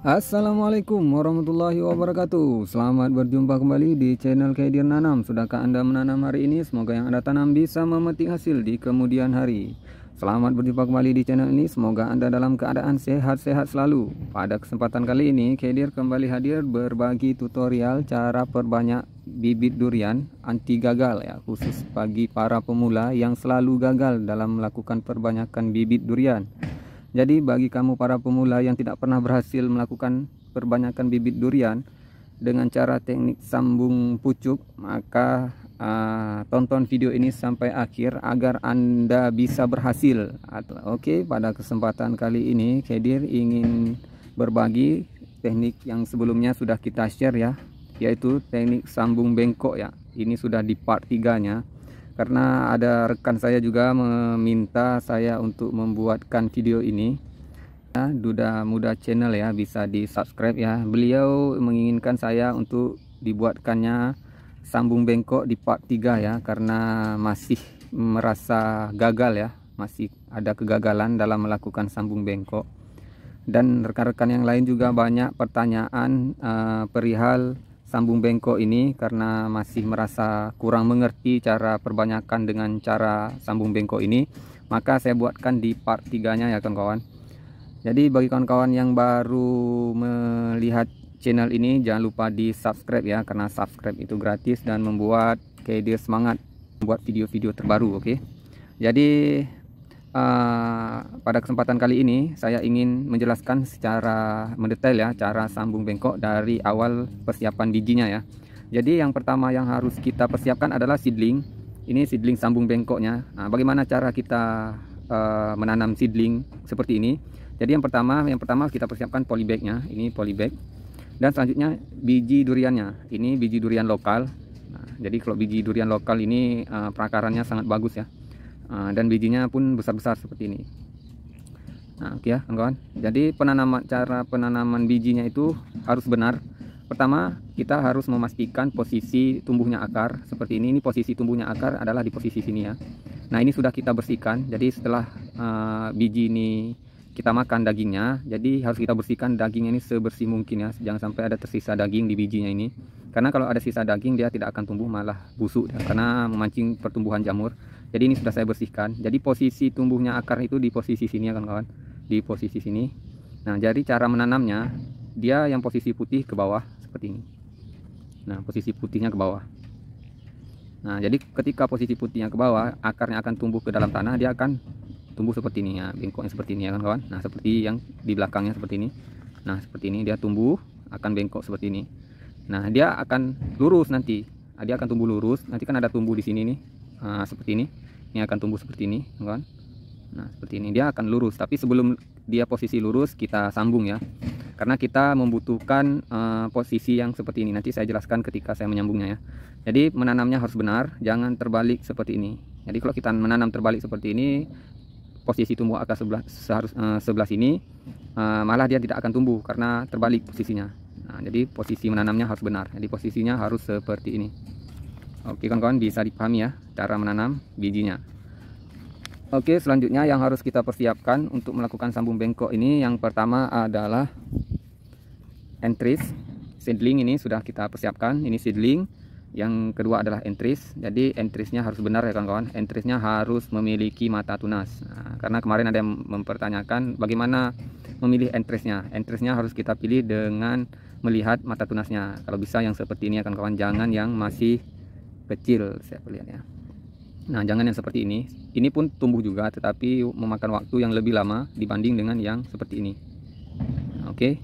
Assalamualaikum warahmatullahi wabarakatuh. Selamat berjumpa kembali di channel Khadir Nanam. Sudahkah Anda menanam hari ini? Semoga yang Anda tanam bisa memetik hasil di kemudian hari. Selamat berjumpa kembali di channel ini. Semoga Anda dalam keadaan sehat-sehat selalu. Pada kesempatan kali ini Khadir kembali hadir berbagi tutorial cara perbanyak bibit durian anti gagal ya, khusus bagi para pemula yang selalu gagal dalam melakukan perbanyakan bibit durian. Jadi bagi kamu para pemula yang tidak pernah berhasil melakukan perbanyakan bibit durian dengan cara teknik sambung pucuk, maka tonton video ini sampai akhir agar Anda bisa berhasil. Oke, pada kesempatan kali ini Khadir ingin berbagi teknik yang sebelumnya sudah kita share ya, yaitu teknik sambung bengkok ya. Ini sudah di part 3-nya. Karena ada rekan saya juga meminta saya untuk membuatkan video ini. Duda Muda Channel ya, bisa di subscribe ya. Beliau menginginkan saya untuk dibuatkannya sambung bengkok di part 3 ya, karena masih merasa gagal ya, masih ada kegagalan dalam melakukan sambung bengkok. Dan rekan-rekan yang lain juga banyak pertanyaan perihal sambung bengkok ini karena masih merasa kurang mengerti cara perbanyakan dengan cara sambung bengkok ini. Maka saya buatkan di part 3-nya ya kawan-kawan. Jadi bagi kawan-kawan yang baru melihat channel ini, jangan lupa di subscribe ya, karena subscribe itu gratis dan membuat Khadir semangat membuat video-video terbaru. Oke. Jadi pada kesempatan kali ini saya ingin menjelaskan secara mendetail ya cara sambung bengkok dari awal persiapan bijinya ya. Jadi yang pertama yang harus kita persiapkan adalah seedling. Ini seedling sambung bengkoknya. Nah, bagaimana cara kita menanam seedling seperti ini? Jadi yang pertama kita persiapkan polybagnya. Ini polybag. Dan selanjutnya biji duriannya. Ini biji durian lokal. Nah, jadi kalau biji durian lokal ini perakarannya sangat bagus ya. Dan bijinya pun besar-besar seperti ini. Nah, oke ya kawan-kawan. Jadi cara penanaman bijinya itu harus benar. Pertama, kita harus memastikan posisi tumbuhnya akar seperti ini. Ini posisi tumbuhnya akar adalah di posisi sini ya. Nah, ini sudah kita bersihkan. Jadi setelah biji ini kita makan dagingnya, jadi harus kita bersihkan dagingnya ini sebersih mungkin ya. Jangan sampai ada tersisa daging di bijinya ini. Karena kalau ada sisa daging dia tidak akan tumbuh, malah busuk ya, karena memancing pertumbuhan jamur. Jadi ini sudah saya bersihkan. Jadi posisi tumbuhnya akar itu di posisi sini ya kawan-kawan, di posisi sini. Nah, jadi cara menanamnya, dia yang posisi putih ke bawah seperti ini. Nah, posisi putihnya ke bawah. Nah, jadi ketika posisi putihnya ke bawah, akarnya akan tumbuh ke dalam tanah, dia akan tumbuh seperti ini ya, bengkoknya seperti ini ya kawan-kawan. Nah, seperti yang di belakangnya seperti ini. Nah, seperti ini dia tumbuh akan bengkok seperti ini. Nah, dia akan lurus nanti. Dia akan tumbuh lurus. Nanti kan ada tumbuh di sini nih. Seperti ini. Ini akan tumbuh seperti ini, kawan. Nah, seperti ini dia akan lurus. Tapi sebelum dia posisi lurus, kita sambung ya. Karena kita membutuhkan posisi yang seperti ini. Nanti saya jelaskan ketika saya menyambungnya ya. Jadi menanamnya harus benar, jangan terbalik seperti ini. Jadi kalau kita menanam terbalik seperti ini, posisi tumbuh akar sebelah sini, malah dia tidak akan tumbuh karena terbalik posisinya. Nah, jadi posisi menanamnya harus benar. Jadi posisinya harus seperti ini. Oke kawan-kawan, bisa dipahami ya cara menanam bijinya. Oke, selanjutnya yang harus kita persiapkan untuk melakukan sambung bengkok ini, yang pertama adalah entries. Seedling ini sudah kita persiapkan, ini seedling. Yang kedua adalah entries. Jadi entriesnya harus benar ya kawan-kawan. Entriesnya harus memiliki mata tunas. Nah, karena kemarin ada yang mempertanyakan bagaimana memilih entriesnya. Entriesnya harus kita pilih dengan melihat mata tunasnya. Kalau bisa yang seperti ini ya kawan-kawan, jangan yang masih kecil, saya lihat ya. Nah, jangan yang seperti ini. Ini pun tumbuh juga, tetapi memakan waktu yang lebih lama dibanding dengan yang seperti ini. Oke.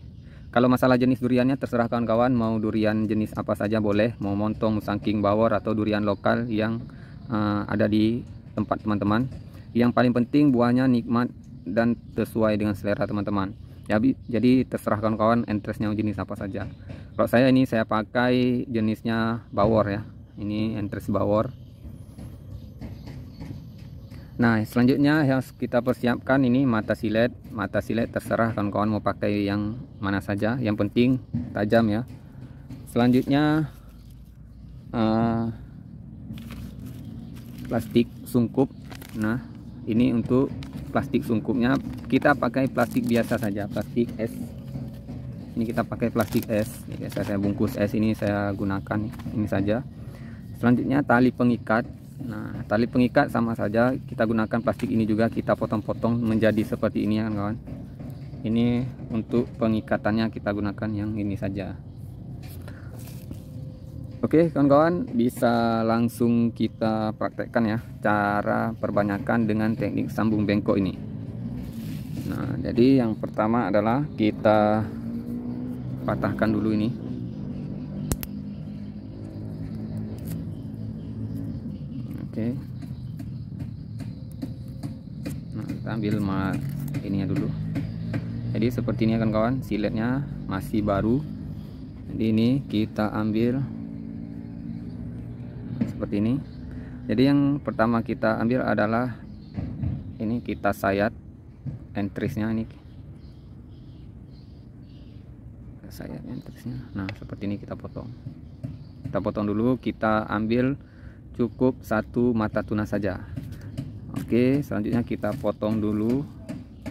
Kalau masalah jenis duriannya terserah kawan-kawan, mau durian jenis apa saja boleh, mau montong, musangking, bawor, atau durian lokal yang ada di tempat teman-teman. Yang paling penting buahnya nikmat dan sesuai dengan selera teman-teman. Jadi terserah kawan-kawan entriesnya jenis apa saja. Kalau saya ini saya pakai jenisnya bawor ya. Ini entries bawor. Nah, selanjutnya yang kita persiapkan ini mata silet. Mata silet terserah kawan-kawan mau pakai yang mana saja, yang penting tajam ya. Selanjutnya plastik sungkup. Nah, ini untuk plastik sungkupnya kita pakai plastik biasa saja, plastik es. Ini kita pakai plastik es. Saya bungkus es ini, saya gunakan ini saja. Selanjutnya tali pengikat. Nah, tali pengikat sama saja, kita gunakan plastik ini juga, kita potong-potong menjadi seperti ini ya kan kawan. Ini untuk pengikatannya kita gunakan yang ini saja. Oke kawan-kawan, bisa langsung kita praktekkan ya cara perbanyakan dengan teknik sambung bengkok ini. Nah, jadi yang pertama adalah kita patahkan dulu ini. Oke. Nah, kita ambil ininya dulu. Jadi seperti ini kan kawan, siletnya masih baru. Jadi ini kita ambil seperti ini. Jadi yang pertama kita ambil adalah ini, kita sayat entrisnya ini. Sayat entrisnya. Nah, seperti ini kita potong. Kita potong dulu, kita ambil cukup satu mata tuna saja. Oke, selanjutnya kita potong dulu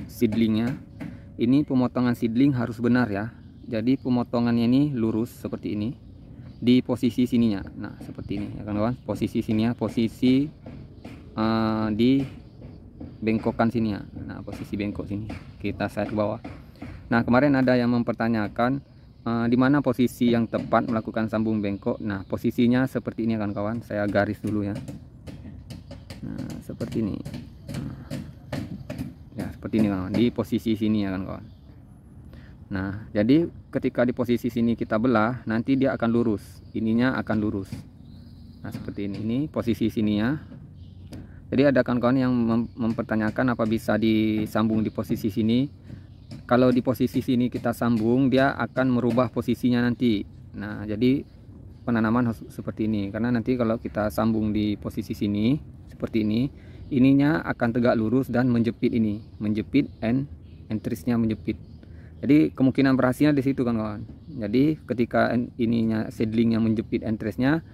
seedlingnya. Ini pemotongan seedling harus benar ya. Jadi pemotongannya ini lurus seperti ini. Di posisi sininya, nah seperti ini ya kan kawan, posisi sininya, posisi di bengkokan sini ya. Nah, posisi bengkok sini kita sayat ke bawah. Nah, kemarin ada yang mempertanyakan di mana posisi yang tepat melakukan sambung bengkok. Nah, posisinya seperti ini kan kawan, saya garis dulu ya. Nah, seperti ini. Ya, seperti ini kawan, di posisi sini ya kan kawan. Nah, jadi ketika di posisi sini kita belah, nanti dia akan lurus, ininya akan lurus. Nah, seperti ini posisi sininya. Jadi ada kawan-kawan yang mempertanyakan apa bisa disambung di posisi sini. Kalau di posisi sini kita sambung, dia akan merubah posisinya nanti. Nah, jadi penanaman harus seperti ini, karena nanti kalau kita sambung di posisi sini seperti ini, ininya akan tegak lurus dan menjepit ini, menjepit entrisnya menjepit. Jadi kemungkinan berhasilnya di situ kan kawan. Jadi ketika ininya seedlingnya menjepit entrisnya,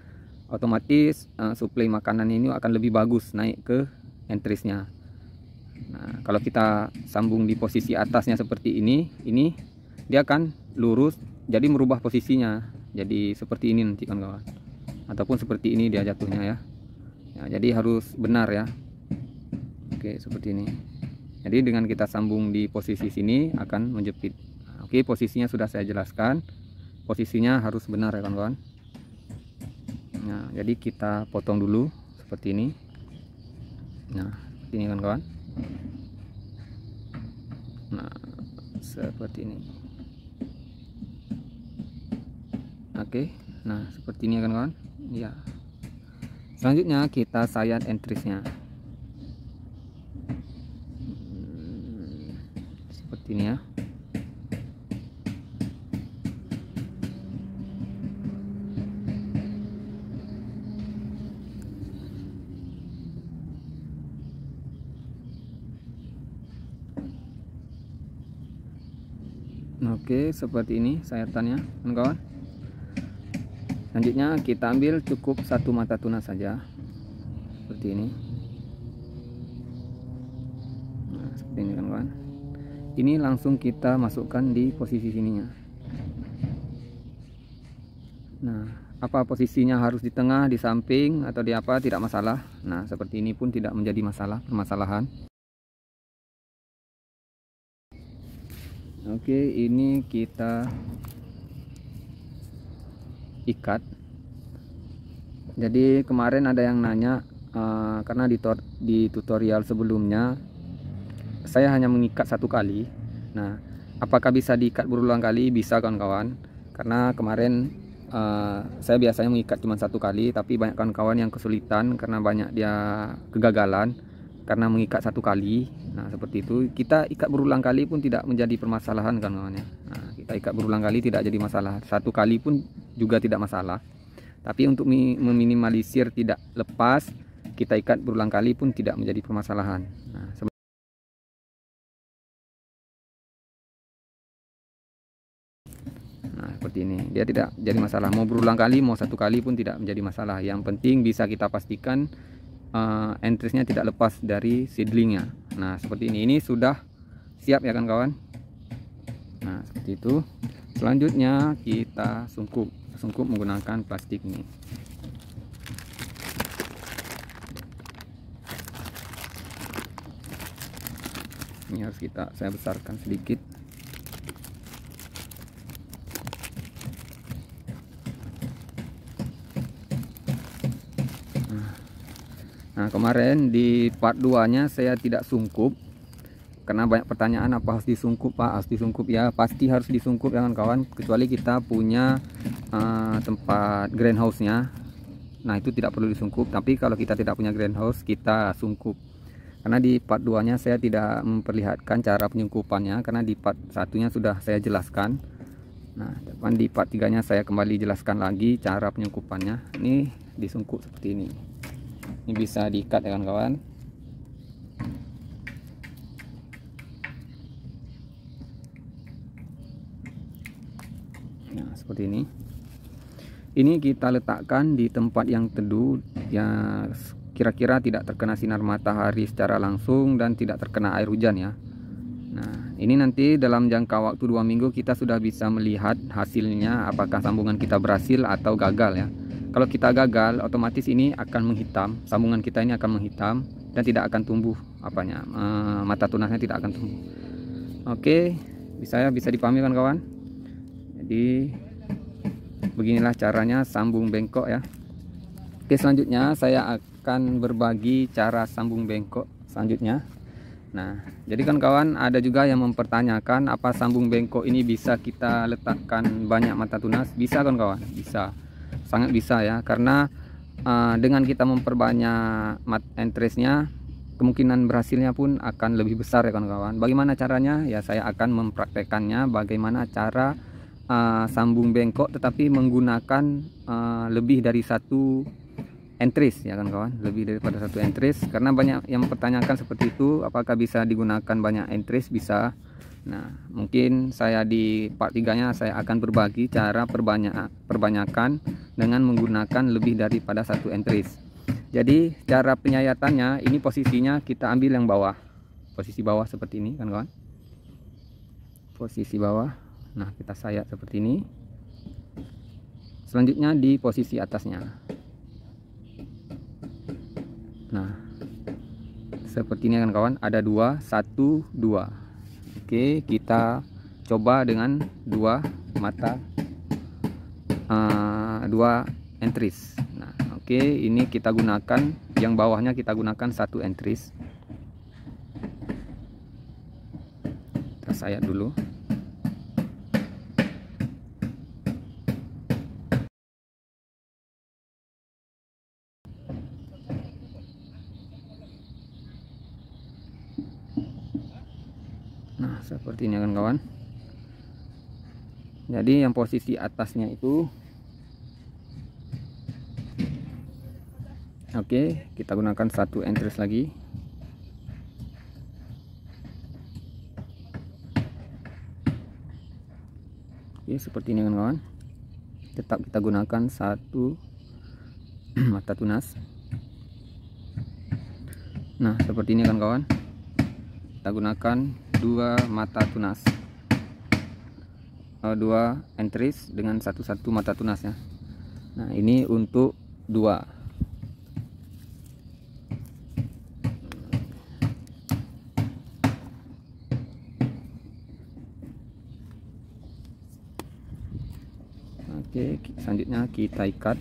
otomatis suplai makanan ini akan lebih bagus naik ke entrisnya. Nah, kalau kita sambung di posisi atasnya seperti ini dia akan lurus, jadi merubah posisinya. Jadi seperti ini nanti kan kawan. Ataupun seperti ini dia jatuhnya ya. Ya, jadi harus benar ya. Oke, seperti ini. Jadi dengan kita sambung di posisi sini akan menjepit. Oke, posisinya sudah saya jelaskan. Posisinya harus benar ya kawan-kawan. Nah, jadi kita potong dulu seperti ini. Nah, seperti ini kan kawan. Nah, seperti ini. Oke, nah seperti ini kan kawan. Ya. Selanjutnya kita sayat entrisnya. Seperti ini ya. Oke, seperti ini sayatannya kawan. Selanjutnya kita ambil cukup satu mata tuna saja seperti ini. Nah, seperti ini kan kawan. Ini langsung kita masukkan di posisi sininya. Nah, apa posisinya, harus di tengah, di samping, atau di apa, tidak masalah. Nah, seperti ini pun tidak menjadi permasalahan. Oke, ini kita ikat. Jadi kemarin ada yang nanya, karena di tutorial sebelumnya saya hanya mengikat satu kali. Nah, apakah bisa diikat berulang kali? Bisa kawan-kawan, karena kemarin saya biasanya mengikat cuma satu kali, tapi banyak kawan-kawan yang kesulitan karena banyak dia kegagalan karena mengikat satu kali. Nah, seperti itu. Kita ikat berulang kali pun tidak menjadi permasalahan kawan-kawan ya. Nah, kita ikat berulang kali tidak jadi masalah. Satu kali pun juga tidak masalah. Tapi untuk meminimalisir tidak lepas, kita ikat berulang kali pun tidak menjadi permasalahan. Nah, seperti ini, dia tidak jadi masalah. Mau berulang kali, mau satu kali pun tidak menjadi masalah. Yang penting bisa kita pastikan entrisnya tidak lepas dari seedlingnya. Nah, seperti ini sudah siap ya kan kawan. Nah, seperti itu. Selanjutnya kita sungkup menggunakan plastik ini. Ini harus saya besarkan sedikit. Nah, kemarin di part 2-nya saya tidak sungkup karena banyak pertanyaan, apa harus disungkup Pak? Harus disungkup ya, pasti harus disungkup ya kawan-kawan, kecuali kita punya tempat greenhouse-nya. Nah, itu tidak perlu disungkup, tapi kalau kita tidak punya greenhouse kita sungkup. Karena di part 2-nya saya tidak memperlihatkan cara penyungkupannya, karena di part 1-nya sudah saya jelaskan. Nah, depan di part 3-nya saya kembali jelaskan lagi cara penyungkupannya. Ini disungkup seperti ini. Ini bisa diikat ya kawan-kawan. Nah, seperti ini. Ini kita letakkan di tempat yang teduh, yang kira-kira tidak terkena sinar matahari secara langsung dan tidak terkena air hujan ya. Nah, ini nanti dalam jangka waktu 2 minggu kita sudah bisa melihat hasilnya, apakah sambungan kita berhasil atau gagal ya. Kalau kita gagal, otomatis ini akan menghitam, sambungan kita ini akan menghitam dan tidak akan tumbuh mata tunasnya tidak akan tumbuh. Oke, bisa dipahami kan kawan? Jadi beginilah caranya sambung bengkok ya. Oke, selanjutnya saya akan berbagi cara sambung bengkok selanjutnya. Nah, jadi kan kawan, ada juga yang mempertanyakan apa sambung bengkok ini bisa kita letakkan banyak mata tunas? Bisa kan kawan? Bisa. Sangat bisa ya, karena dengan kita memperbanyak entrace-nya, kemungkinan berhasilnya pun akan lebih besar ya kawan-kawan. Bagaimana caranya? Ya, saya akan mempraktekannya bagaimana cara sambung bengkok tetapi menggunakan lebih dari satu entrace ya kawan-kawan, lebih daripada satu entrace, karena banyak yang mempertanyakan seperti itu, apakah bisa digunakan banyak entrace? Bisa. Nah, mungkin saya di part 3-nya saya akan berbagi cara perbanyakan dengan menggunakan lebih daripada satu entrace. Jadi cara penyayatannya, ini posisinya kita ambil yang bawah, posisi bawah seperti ini kan kawan, posisi bawah. Nah, kita sayat seperti ini. Selanjutnya di posisi atasnya. Nah, seperti ini kan kawan, ada 2, 1, 2. Oke, kita coba dengan 2 mata, 2 entrace. Nah, oke, ini kita gunakan yang bawahnya, kita gunakan 1 entrace. Kita sayat dulu. Nah, seperti ini kan kawan. Jadi yang posisi atasnya itu, oke, kita gunakan 1 entrace lagi. Oke, seperti ini kan kawan. Tetap kita gunakan 1 mata tunas. Nah, seperti ini kan kawan. Kita gunakan 2 mata tunas, 2 entrace dengan satu mata tunas ya. Nah, ini untuk 2. Oke, selanjutnya kita ikat.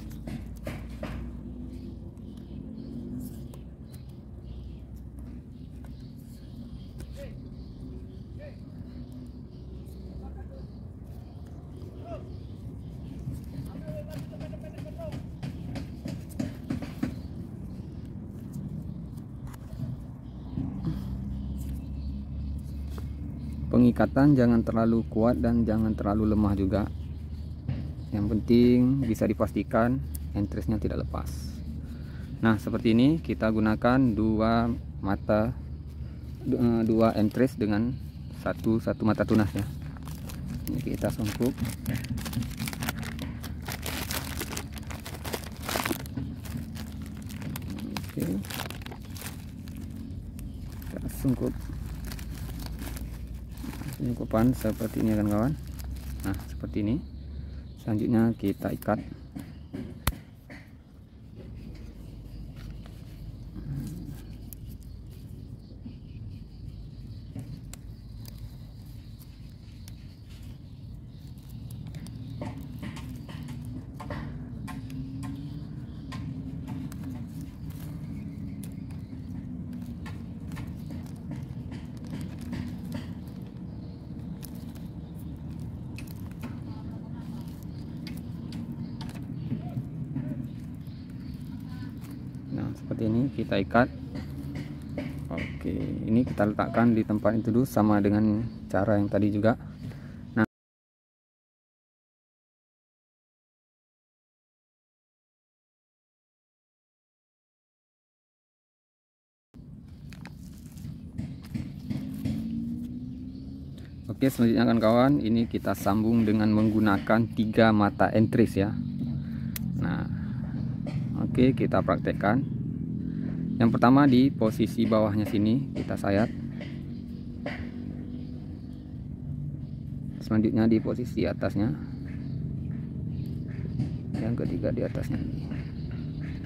Pengikatan jangan terlalu kuat dan jangan terlalu lemah juga. Yang penting bisa dipastikan entrace-nya tidak lepas. Nah, seperti ini kita gunakan 2 mata, 2 entrace dengan satu mata tunas ya. Ini kita sungkup. Oke, kita sungkup. Penyungkupan seperti ini kan kawan. Nah seperti ini. Selanjutnya kita ikat. Nah seperti ini kita ikat. Oke, ini kita letakkan di tempat itu dulu sama dengan cara yang tadi juga. Nah oke, selanjutnya kan kawan, ini kita sambung dengan menggunakan 3 mata entris ya. Nah oke, kita praktekkan. Yang pertama di posisi bawahnya sini kita sayat. Selanjutnya di posisi atasnya. Yang ketiga di atasnya.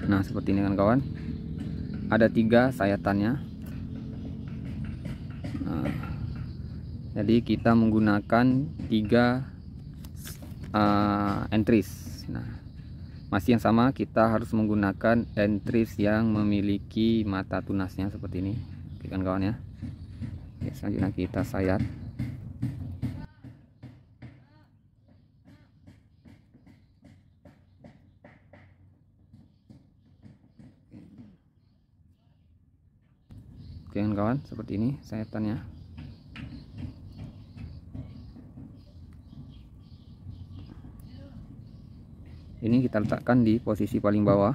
Nah seperti ini kan kawan. Ada 3 sayatannya. Nah, jadi kita menggunakan 3 entris. Nah masih yang sama, kita harus menggunakan entris yang memiliki mata tunasnya seperti ini. Oke kan kawan ya. Oke, selanjutnya kita sayat. Oke kan kawan, seperti ini sayatannya. Ini kita letakkan di posisi paling bawah.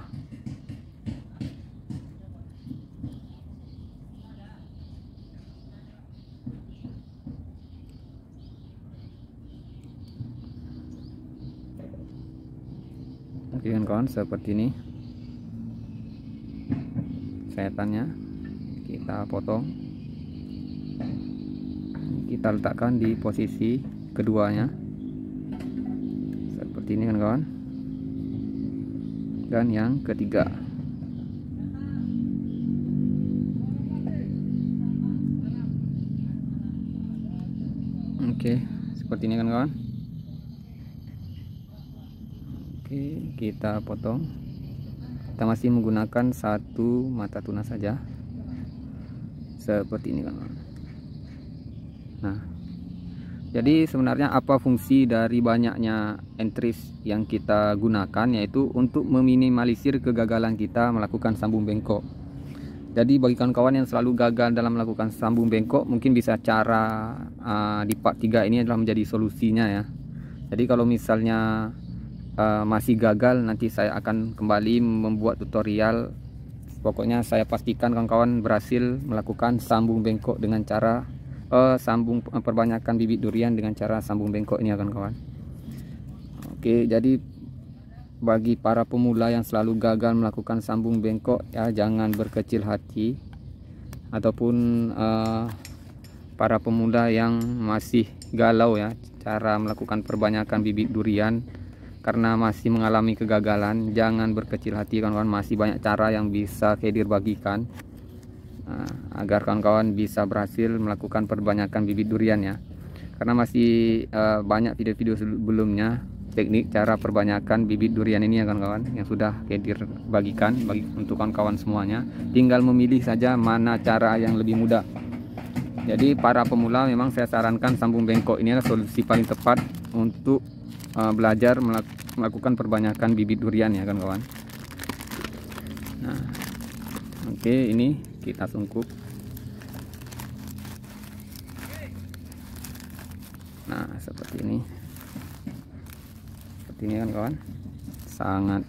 Oke kan kawan, seperti ini sayatannya. Kita potong. Kita letakkan di posisi keduanya. Seperti ini kan kawan. Dan yang ketiga. Oke, seperti ini kan kawan. Oke, kita potong. Kita masih menggunakan 1 mata tunas saja. Seperti ini kan kawan. Nah, jadi sebenarnya apa fungsi dari banyaknya entris yang kita gunakan, yaitu untuk meminimalisir kegagalan kita melakukan sambung bengkok. Jadi bagi kawan-kawan yang selalu gagal dalam melakukan sambung bengkok, mungkin bisa cara di part 3 ini adalah menjadi solusinya ya. Jadi kalau misalnya masih gagal, nanti saya akan kembali membuat tutorial. Pokoknya saya pastikan kawan-kawan berhasil melakukan sambung bengkok dengan cara perbanyakan bibit durian dengan cara sambung bengkok ini ya kawan-kawan. Oke, jadi bagi para pemula yang selalu gagal melakukan sambung bengkok ya, jangan berkecil hati. Ataupun para pemula yang masih galau ya cara melakukan perbanyakan bibit durian karena masih mengalami kegagalan, jangan berkecil hati kawan-kawan. Masih banyak cara yang bisa Kedir bagikan agar kawan-kawan bisa berhasil melakukan perbanyakan bibit durian ya. Karena masih banyak video-video sebelumnya teknik cara perbanyakan bibit durian ini ya kawan-kawan, yang sudah Kedir bagikan untuk kawan-kawan semuanya. Tinggal memilih saja mana cara yang lebih mudah. Jadi para pemula memang saya sarankan sambung bengkok ini adalah solusi paling tepat untuk belajar melakukan perbanyakan bibit durian ya kawan-kawan. Nah, oke, ini kita sungkup. Nah seperti ini. Seperti ini kan kawan, sangat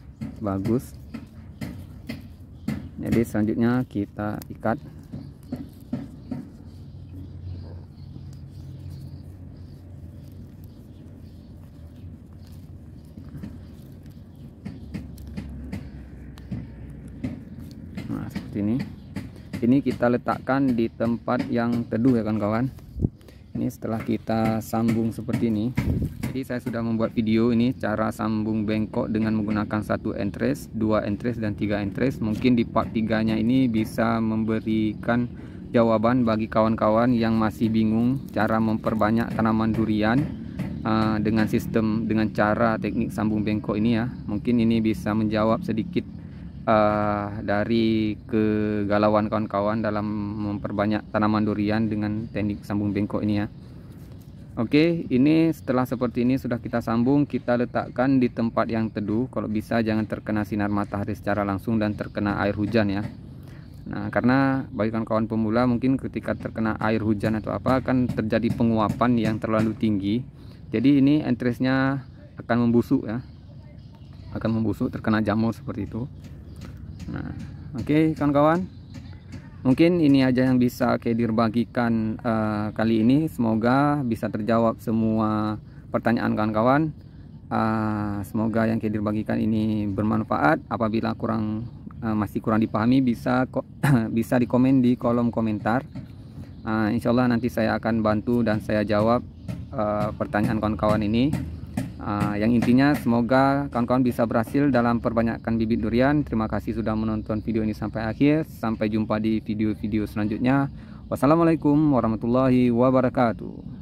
bagus. Jadi selanjutnya kita ikat. Nah seperti ini. Ini kita letakkan di tempat yang teduh ya kawan-kawan. Ini setelah kita sambung seperti ini. Jadi saya sudah membuat video ini cara sambung bengkok dengan menggunakan 1 entres, 2 entres dan 3 entres. Mungkin di part 3-nya ini bisa memberikan jawaban bagi kawan-kawan yang masih bingung cara memperbanyak tanaman durian dengan cara teknik sambung bengkok ini ya. Mungkin ini bisa menjawab sedikit dari kegalauan kawan-kawan dalam memperbanyak tanaman durian dengan teknik sambung bengkok ini ya. Oke, ini setelah seperti ini sudah kita sambung, kita letakkan di tempat yang teduh. Kalau bisa jangan terkena sinar matahari secara langsung dan terkena air hujan ya. Nah, karena bagi kawan-kawan pemula mungkin ketika terkena air hujan atau apa akan terjadi penguapan yang terlalu tinggi. Jadi ini entresnya akan membusuk ya. Akan membusuk, terkena jamur seperti itu. Nah, oke kawan-kawan, mungkin ini aja yang bisa Kedir bagikan kali ini. Semoga bisa terjawab semua pertanyaan kawan-kawan. Semoga yang Kedir bagikan ini bermanfaat. Apabila masih kurang dipahami bisa di komen di kolom komentar. Insya Allah nanti saya akan bantu dan saya jawab pertanyaan kawan-kawan ini. Yang intinya semoga kawan-kawan bisa berhasil dalam perbanyakkan bibit durian. Terima kasih sudah menonton video ini sampai akhir. Sampai jumpa di video-video selanjutnya. Wassalamualaikum warahmatullahi wabarakatuh.